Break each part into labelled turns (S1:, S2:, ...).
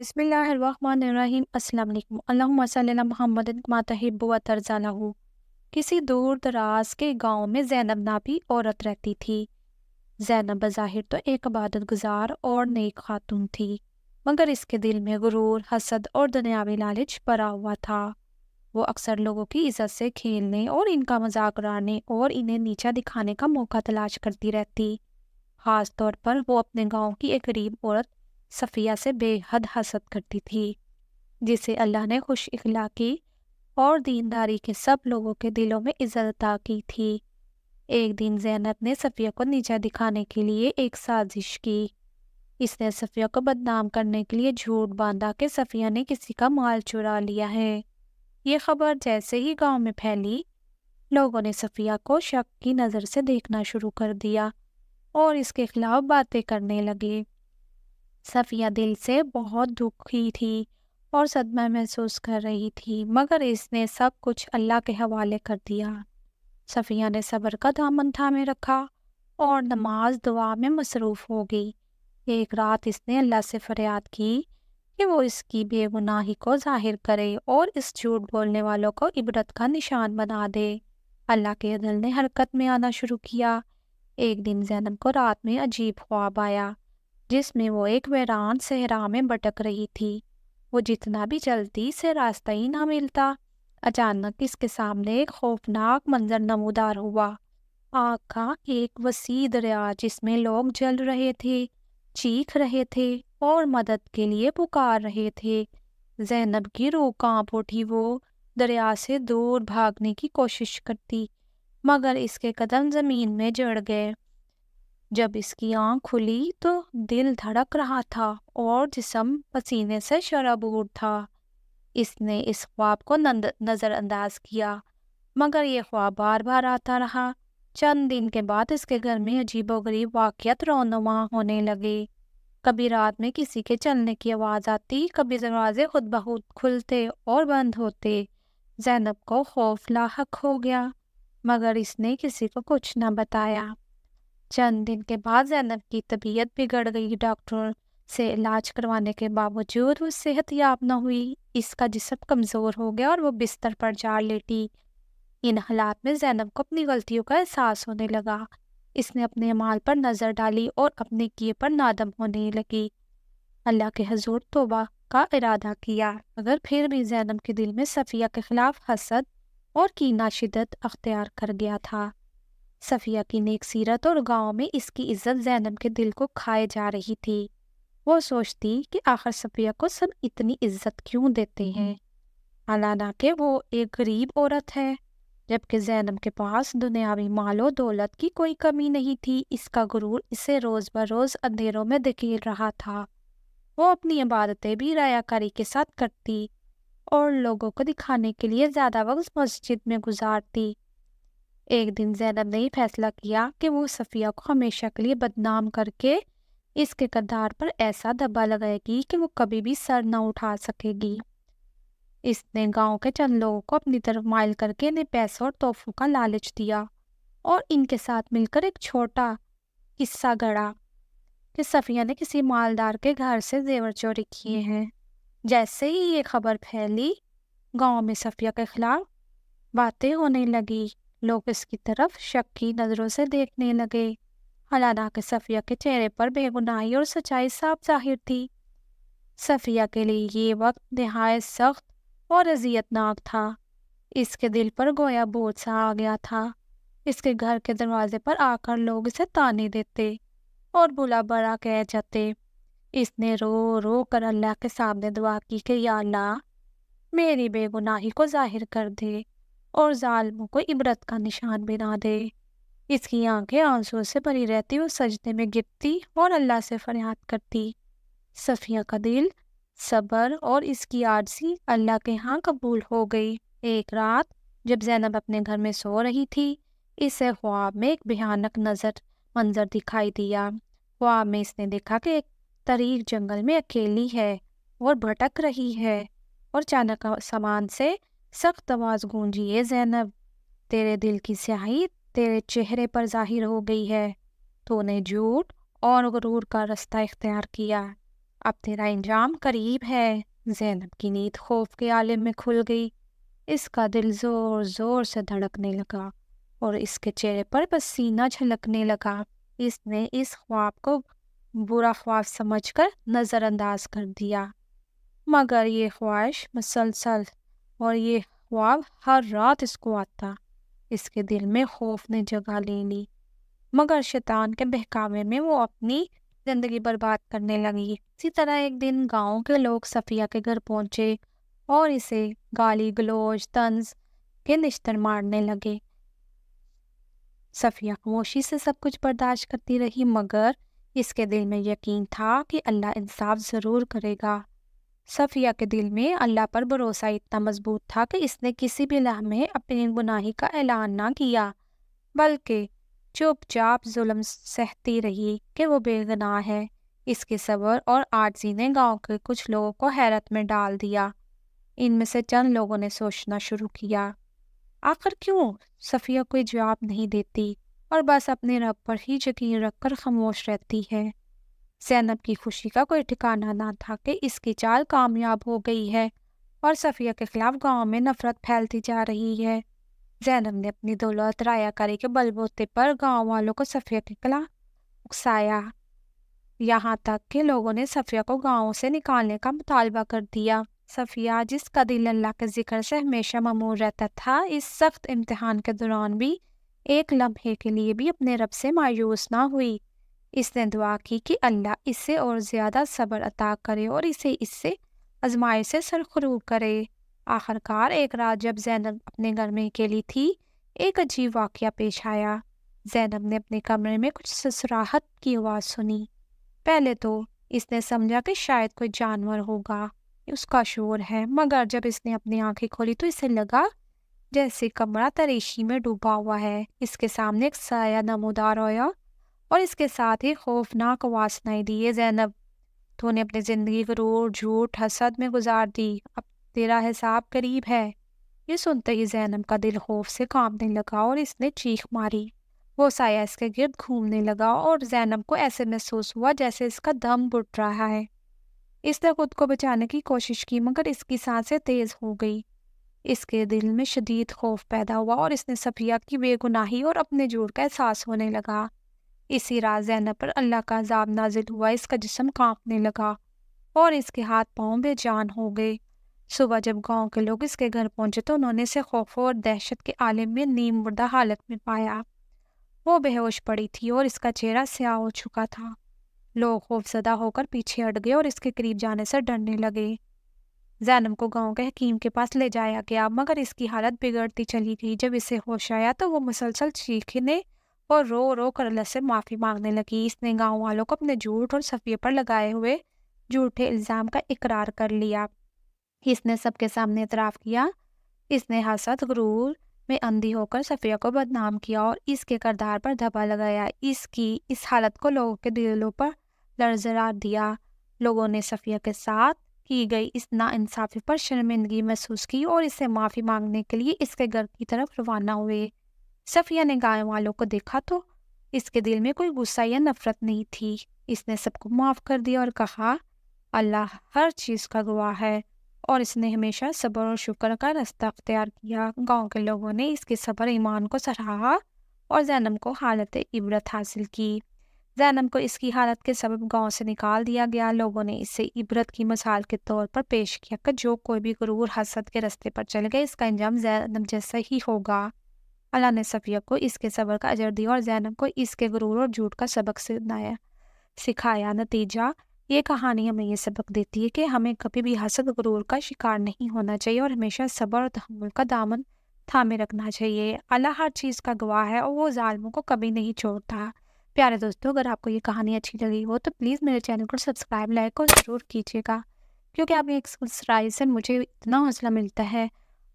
S1: بسم اللہ الرحمن الرحیم۔ السلام علیکم۔ اللہم صلی علی محمد کما تحب و ترضی لہ۔ کسی دور دراز کے گاؤں میں زینب نامی عورت رہتی تھی۔ زینب بظاہر تو ایک عبادت گزار اور نیک خاتون تھی، مگر اس کے دل میں غرور، حسد اور دنیاوی لالچ بھرا ہوا تھا۔ وہ اکثر لوگوں کی عزت سے کھیلنے اور ان کا مذاق اڑانے اور انہیں نیچا دکھانے کا موقع تلاش کرتی رہتی۔ خاص طور پر وہ اپنے گاؤں کی ایک غریب عورت صفیہ سے بے حد حسد کرتی تھی، جسے اللہ نے خوش اخلاقی اور دینداری کے سب لوگوں کے دلوں میں عزت عطا کی تھی۔ ایک دن زینب نے صفیہ کو نیچا دکھانے کے لیے ایک سازش کی۔ اس نے صفیہ کو بدنام کرنے کے لیے جھوٹ باندھا کہ صفیہ نے کسی کا مال چرا لیا ہے۔ یہ خبر جیسے ہی گاؤں میں پھیلی، لوگوں نے صفیہ کو شک کی نظر سے دیکھنا شروع کر دیا اور اس کے خلاف باتیں کرنے لگے۔ صفیہ دل سے بہت دکھی تھی اور صدمہ محسوس کر رہی تھی، مگر اس نے سب کچھ اللہ کے حوالے کر دیا۔ صفیہ نے صبر کا دامن تھامے رکھا اور نماز دعا میں مصروف ہو گئی۔ ایک رات اس نے اللہ سے فریاد کی کہ وہ اس کی بے گناہی کو ظاہر کرے اور اس جھوٹ بولنے والوں کو عبرت کا نشان بنا دے۔ اللہ کے عدل نے حرکت میں آنا شروع کیا۔ ایک دن زینب کو رات میں عجیب خواب آیا، جس میں وہ ایک ویران صحرا میں بھٹک رہی تھی۔ وہ جتنا بھی چلتی اسے راستہ ہی نہ ملتا۔ اچانک اس کے سامنے ایک خوفناک منظر نمودار ہوا۔ آگ کا ایک وسیع دریا جس میں لوگ جل رہے تھے، چیخ رہے تھے اور مدد کے لیے پکار رہے تھے۔ زینب کی روح کانپ اٹھی۔ وہ دریا سے دور بھاگنے کی کوشش کرتی، مگر اس کے قدم زمین میں جڑ گئے۔ جب اس کی آنکھ کھلی تو دل دھڑک رہا تھا اور جسم پسینے سے شرابور تھا۔ اس نے اس خواب کو نظر انداز کیا، مگر یہ خواب بار بار آتا رہا۔ چند دن کے بعد اس کے گھر میں عجیب و غریب واقعات رونما ہونے لگے۔ کبھی رات میں کسی کے چلنے کی آواز آتی، کبھی دروازے خود بخود کھلتے اور بند ہوتے۔ زینب کو خوف لاحق ہو گیا، مگر اس نے کسی کو کچھ نہ بتایا۔ چند دن کے بعد زینب کی طبیعت بگڑ گئی۔ ڈاکٹر سے علاج کروانے کے باوجود وہ صحت یاب نہ ہوئی۔ اس کا جسم کمزور ہو گیا اور وہ بستر پر جا لیٹی۔ ان حالات میں زینب کو اپنی غلطیوں کا احساس ہونے لگا۔ اس نے اپنے اعمال پر نظر ڈالی اور اپنے کیے پر نادم ہونے لگی۔ اللہ کے حضور توبہ کا ارادہ کیا، مگر پھر بھی زینب کے دل میں صفیہ کے خلاف حسد اور کینہ شدت اختیار کر گیا تھا۔ صفیہ کی نیک سیرت اور گاؤں میں اس کی عزت زینب کے دل کو کھائے جا رہی تھی۔ وہ سوچتی کہ آخر صفیہ کو سب اتنی عزت کیوں دیتے ہیں، حالانکہ وہ ایک غریب عورت ہے، جبکہ زینب کے پاس دنیاوی مال و دولت کی کوئی کمی نہیں تھی۔ اس کا غرور اسے روز بروز اندھیروں میں دھکیل رہا تھا۔ وہ اپنی عبادتیں بھی ریاکاری کے ساتھ کرتی اور لوگوں کو دکھانے کے لیے زیادہ وقت مسجد میں گزارتی۔ ایک دن زینب نے یہ فیصلہ کیا کہ وہ صفیہ کو ہمیشہ کے لیے بدنام کر کے اس کے کردار پر ایسا دبا لگائے گی کہ وہ کبھی بھی سر نہ اٹھا سکے گی۔ اس نے گاؤں کے چند لوگوں کو اپنی طرف مائل کر کے انہیں پیسوں اور تحفوں کا لالچ دیا اور ان کے ساتھ مل کر ایک چھوٹا قصہ گڑھا کہ صفیہ نے کسی مالدار کے گھر سے زیور چوری کیے ہیں۔ جیسے ہی یہ خبر پھیلی، گاؤں میں صفیہ کے خلاف باتیں ہونے لگی۔ لوگ اس کی طرف شک کی نظروں سے دیکھنے لگے، حالانکہ صفیہ کے چہرے پر بے گناہی اور سچائی صاف ظاہر تھی۔ صفیہ کے لیے یہ وقت نہایت سخت اور اذیت ناک تھا۔ اس کے دل پر گویا بوجھ سا آ گیا تھا۔ اس کے گھر کے دروازے پر آ کر لوگ اسے طعنے دیتے اور بلا برا کہہ جاتے۔ اس نے رو رو کر اللہ کے سامنے دعا کی کہ یا اللہ، میری بے گناہی کو ظاہر کر دے اور ظالموں کو عبرت کا نشان بنا دے۔ اس کی آنکھیں آنسو سے بھری رہتی، وہ سجدے میں گرتی اور اللہ سے فریاد کرتی۔ صفیہ کا دل، صبر اور اس کی عاجزی اللہ کے ہاں قبول ہو گئی۔ ایک رات جب زینب اپنے گھر میں سو رہی تھی، اسے خواب میں ایک بھیانک منظر دکھائی دیا۔ خواب میں اس نے دیکھا کہ ایک تاریک جنگل میں اکیلی ہے اور بھٹک رہی ہے، اور اچانک آسمان سے سخت آواز گونجی، اے زینب، تیرے دل کی سیاہی تیرے چہرے پر ظاہر ہو گئی ہے۔ تو نے جھوٹ اور غرور کا رستہ اختیار کیا۔ اب تیرا انجام قریب ہے۔ زینب کی نیند خوف کے عالم میں کھل گئی۔ اس کا دل زور زور سے دھڑکنے لگا اور اس کے چہرے پر پسینہ جھلکنے لگا۔ اس نے اس خواب کو برا خواب سمجھ کر نظر انداز کر دیا، مگر یہ خواہش مسلسل اور یہ خواب ہر رات اس کو آتا۔ اس کے دل میں خوف نے جگہ لے لی، مگر شیطان کے بہکاوے میں وہ اپنی زندگی برباد کرنے لگی۔ اسی طرح ایک دن گاؤں کے لوگ صفیہ کے گھر پہنچے اور اسے گالی گلوچ طنز کے نشتر مارنے لگے۔ صفیہ خاموشی سے سب کچھ برداشت کرتی رہی، مگر اس کے دل میں یقین تھا کہ اللہ انصاف ضرور کرے گا۔ صفیہ کے دل میں اللہ پر بھروسہ اتنا مضبوط تھا کہ اس نے کسی بھی لمحے اپنی گناہی کا اعلان نہ کیا، بلکہ چپ چاپ ظلم سہتی رہی کہ وہ بے گناہ ہے۔ اس کے صبر اور عاجزی نے گاؤں کے کچھ لوگوں کو حیرت میں ڈال دیا۔ ان میں سے چند لوگوں نے سوچنا شروع کیا، آخر کیوں صفیہ کوئی جواب نہیں دیتی اور بس اپنے رب پر ہی یقین رکھ کر خاموش رہتی ہے۔ زینب کی خوشی کا کوئی ٹھکانہ نہ تھا کہ اس کی چال کامیاب ہو گئی ہے اور صفیہ کے خلاف گاؤں میں نفرت پھیلتی جا رہی ہے۔ زینب نے اپنی دولت رعایا کاری کے بل بوتے پر گاؤں والوں کو صفیہ کے خلاف اکسایا، یہاں تک کہ لوگوں نے صفیہ کو گاؤں سے نکالنے کا مطالبہ کر دیا۔ صفیہ، جس کا دل اللہ کے ذکر سے ہمیشہ ممور رہتا تھا، اس سخت امتحان کے دوران بھی ایک لمحے کے لیے بھی اپنے رب سے مایوس نہ ہوئی۔ اس نے دعا کی کہ اللہ اسے اور زیادہ صبر عطا کرے اور اسے اس سے آزمائش سے سرخروب کرے۔ آخرکار ایک رات جب زینب اپنے گھر میں اکیلی تھی، ایک عجیب واقعہ پیش آیا۔ زینب نے اپنے کمرے میں کچھ سسراہٹ کی آواز سنی۔ پہلے تو اس نے سمجھا کہ شاید کوئی جانور ہوگا، اس کا شور ہے، مگر جب اس نے اپنی آنکھیں کھولی تو اسے لگا جیسے کمرہ تاریکی میں ڈوبا ہوا ہے۔ اس کے سامنے ایک سایہ نمودار ہوا اور اس کے ساتھ ہی خوفناک آواز سنائی دی، "اے زینب، تو نے اپنی زندگی غرور، جھوٹ، حسد میں گزار دی، اب تیرا حساب قریب ہے۔ یہ سنتے ہی زینب کا دل خوف سے کانپنے لگا اور اس نے چیخ ماری۔ وہ سایہ اس کے گرد گھومنے لگا اور زینب کو ایسے محسوس ہوا جیسے اس کا دم گھٹ رہا ہے۔ اس نے خود کو بچانے کی کوشش کی، مگر اس کی سانسیں تیز ہو گئی۔ اس کے دل میں شدید خوف پیدا ہوا اور اس نے صفیہ کی بے گناہی اور اپنے جھوٹ کا احساس ہونے لگا۔ اسی رات زینب پر اللہ کا عذاب نازل ہوا، اس کا جسم کانپنے لگا اور اس کے ہاتھ پاؤں بے جان ہو گئے۔ صبح جب گاؤں کے لوگ اس کے گھر پہنچے تو انہوں نے اسے خوف اور دہشت کے عالم میں نیم مردہ حالت میں پایا۔ وہ بے ہوش پڑی تھی اور اس کا چہرہ سیاہ ہو چکا تھا۔ لوگ خوف زدہ ہو کر پیچھے ہٹ گئے اور اس کے قریب جانے سے ڈرنے لگے۔ زینب کو گاؤں کے حکیم کے پاس لے جایا گیا، مگر اس کی حالت بگڑتی چلی گئی۔ جب اسے ہوش آیا تو وہ مسلسل چیخنے اور رو رو کر اللہ سے معافی مانگنے لگی۔ اس نے گاؤں والوں کو اپنے جھوٹ اور صفیہ پر لگائے ہوئے جھوٹے الزام کا اقرار کر لیا۔ اس نے سب کے سامنے اعتراف کیا، اس نے حسد غرور میں اندھی ہو کر صفیہ کو بدنام کیا اور اس کے کردار پر دھبا لگایا۔ اس کی اس حالت کو لوگوں کے دلوں پر لرزا دیا۔ لوگوں نے صفیہ کے ساتھ کی گئی اس ناانصافی پر شرمندگی محسوس کی اور اسے معافی مانگنے کے لیے اس کے گھر کی طرف روانہ ہوئے۔ صفیہ نے گاؤں والوں کو دیکھا تو اس کے دل میں کوئی غصہ یا نفرت نہیں تھی۔ اس نے سب کو معاف کر دیا اور کہا، اللہ ہر چیز کا گواہ ہے، اور اس نے ہمیشہ صبر اور شکر کا راستہ اختیار کیا۔ گاؤں کے لوگوں نے اس کے صبر ایمان کو سراہا اور زینب کو حالت عبرت حاصل کی۔ زینب کو اس کی حالت کے سبب گاؤں سے نکال دیا گیا۔ لوگوں نے اسے عبرت کی مثال کے طور پر پیش کیا کہ جو کوئی بھی غرور حسد کے راستے پر چل گئے، اس کا انجام زینب جیسا ہی ہوگا۔ اللہ نے صفیہ کو اس کے صبر کا اجر دیا اور زینب کو اس کے غرور اور جھوٹ کا سبق سکھایا۔ نتیجہ، یہ کہانی ہمیں یہ سبق دیتی ہے کہ ہمیں کبھی بھی حسد غرور کا شکار نہیں ہونا چاہیے اور ہمیشہ صبر اور تحمل کا دامن تھامے رکھنا چاہیے۔ اللہ ہر چیز کا گواہ ہے اور وہ ظالموں کو کبھی نہیں چھوڑتا۔ پیارے دوستو، اگر آپ کو یہ کہانی اچھی لگی ہو تو پلیز میرے چینل کو سبسکرائب، لائک اور ضرور کیجیے گا، کیونکہ آپ ایک سبسکرائب سے مجھے اتنا حوصلہ ملتا ہے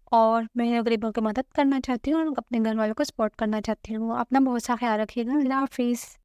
S1: اور میں غریبوں کی مدد کرنا چاہتی ہوں اور اپنے گھر والوں کو سپورٹ کرنا چاہتی ہوں۔ اپنا بہت سا خیال رکھیے گا۔ اللہ حافظ۔